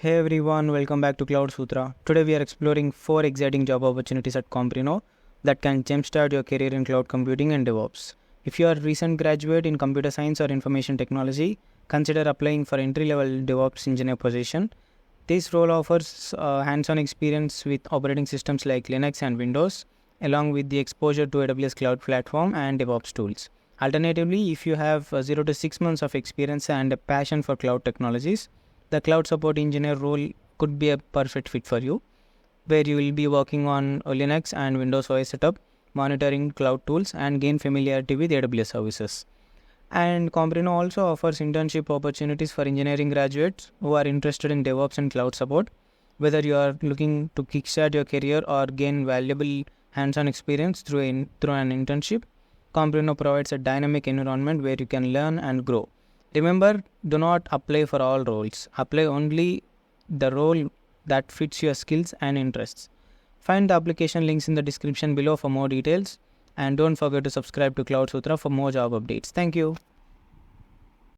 Hey everyone, welcome back to CloudSutra. Today we are exploring 4 exciting job opportunities at Comprinno that can jumpstart your career in cloud computing and DevOps. If you are a recent graduate in computer science or information technology, consider applying for entry-level DevOps engineer position. This role offers hands-on experience with operating systems like Linux and Windows, along with the exposure to AWS Cloud Platform and DevOps tools. Alternatively, if you have 0 to 6 months of experience and a passion for cloud technologies, the cloud support engineer role could be a perfect fit for you, where you will be working on Linux and Windows OS setup, monitoring cloud tools, and gain familiarity with AWS services. And Comprinno also offers internship opportunities for engineering graduates who are interested in DevOps and cloud support. Whether you are looking to kickstart your career or gain valuable hands-on experience through an internship, Comprinno provides a dynamic environment where you can learn and grow. Remember, do not apply for all roles. Apply only the role that fits your skills and interests. Find the application links in the description below for more details. And don't forget to subscribe to CloudSutra for more job updates. Thank you.